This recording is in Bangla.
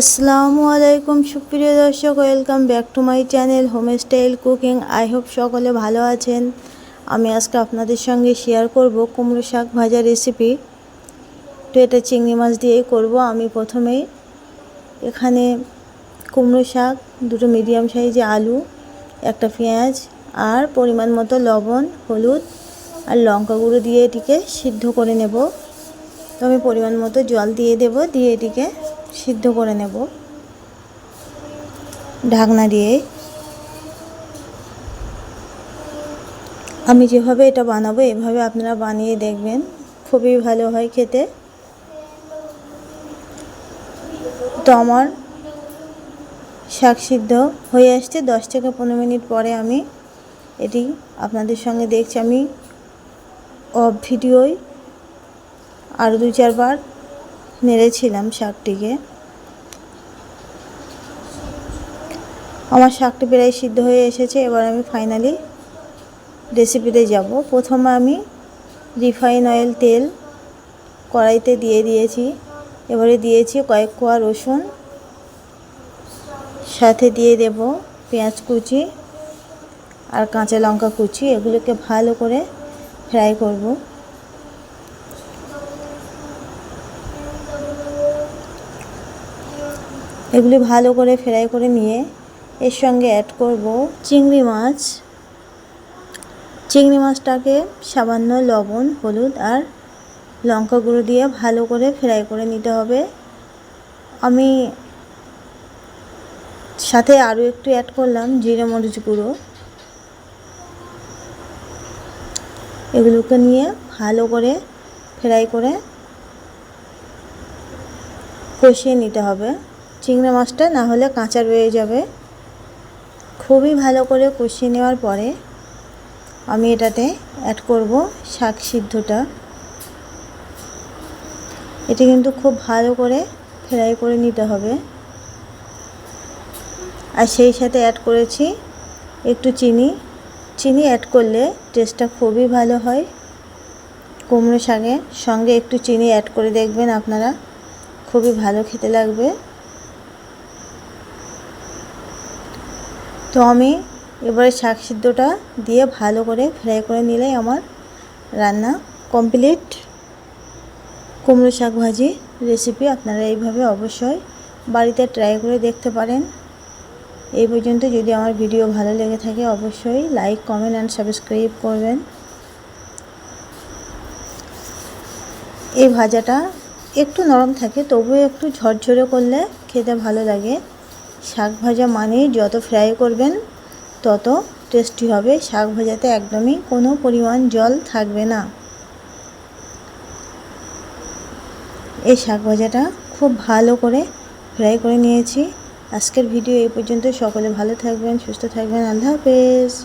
আসসালামু আলাইকুম সুপ্রিয় দর্শক, welcome back to my channel home style cooking. I hope সকলে ভালো আছেন। আমি আজকে আপনাদের সঙ্গে শেয়ার করব কুমড়ো শাক ভাজা রেসিপি। তো এটা চিংড়ি মাছ দিয়েই করব। আমি প্রথমেই এখানে কুমড়ো শাক, দুটো মিডিয়াম সাইজে আলু, একটা পেঁয়াজ আর পরিমাণ মতো লবণ, হলুদ আর লঙ্কা গুঁড়ো দিয়ে এটিকে সিদ্ধ করে নেব। তো আমি পরিমাণ মতো জল দিয়ে দেব, দিয়ে এটিকে সিদ্ধ করে নেব ঢাকনা দিয়ে। আমি যেভাবে এটা বানাবো এভাবে আপনারা বানিয়ে দেখবেন, খুবই ভালো হয় খেতে। তো আমার শাক সিদ্ধ হয়ে আসছে। 10 থেকে 15 মিনিট পরে আমি এটি আপনাদের সঙ্গে দেখছি। আমি অফ ভিডিওয় আরও 2-4 বার নেড়েছিলাম শাকটিকে। আমার শাকটি প্রায় সিদ্ধ হয়ে এসেছে। এবার আমি ফাইনালি রেসিপিতে যাব। প্রথমে আমি রিফাইন অয়েল তেল কড়াইতে দিয়ে দিয়েছি। এবারে দিয়েছি কয়েক কোয়া রসুন, সাথে দিয়ে দেব পেঁয়াজ কুচি আর কাঁচা লঙ্কা কুচি। এগুলোকে ভালো করে ফ্রাই করব। এগুলি ভালো করে ফ্রাই করে নিয়ে এর সঙ্গে অ্যাড করব চিংড়ি মাছ। চিংড়ি মাছটাকে সামান্য লবণ, হলুদ আর লঙ্কা গুঁড়ো দিয়ে ভালো করে ফ্রাই করে নিতে হবে। আমি সাথে আরও একটু অ্যাড করলাম জিরে মরিচ গুঁড়ো। এগুলোকে নিয়ে ভালো করে ফ্রাই করে কষিয়ে নিতে হবে। চিংড়ি মাছটা না হলে কাঁচা রয়ে যাবে। খুবই ভালো করে কষিয়ে নেওয়ার পরে আমি এটাতে অ্যাড করব শাক সিদ্ধটা। এটি কিন্তু খুব ভালো করে ফ্রাই করে নিতে হবে। আর সেই সাথে অ্যাড করেছি একটু চিনি। চিনি অ্যাড করলে টেস্টটা খুবই ভালো হয় কুমড়ো শাকের সঙ্গে। একটু চিনি অ্যাড করে দেখবেন আপনারা, খুবই ভালো খেতে লাগবে। তো আমি এবারে শাক সিদ্ধটা দিয়ে ভালো করে ফ্রাই করে নিলেই আমার রান্না কমপ্লিট। কুমড়ো শাক ভাজি রেসিপি আপনারা এইভাবে অবশ্যই বাড়িতে ট্রাই করে দেখতে পারেন। এই পর্যন্ত যদি আমার ভিডিও ভালো লেগে থাকে অবশ্যই লাইক, কমেন্ট অ্যান্ড সাবস্ক্রাইব করবেন। এই ভাজাটা একটু নরম থাকে, তবুও একটু ঝরঝরে করলে খেতে ভালো লাগে। শাক ভাজা মানেই যত ফ্রাই করবেন তত টেস্টি হবে। শাক ভাজাতে একদমই কোনো পরিমাণ জল থাকবে না। এই শাক ভাজাটা খুব ভালো করে ফ্রাই করে নিয়েছি। আজকের ভিডিও এই পর্যন্ত। সকলে ভালো থাকবেন, সুস্থ থাকবেন। আল্লাহ হাফেজ।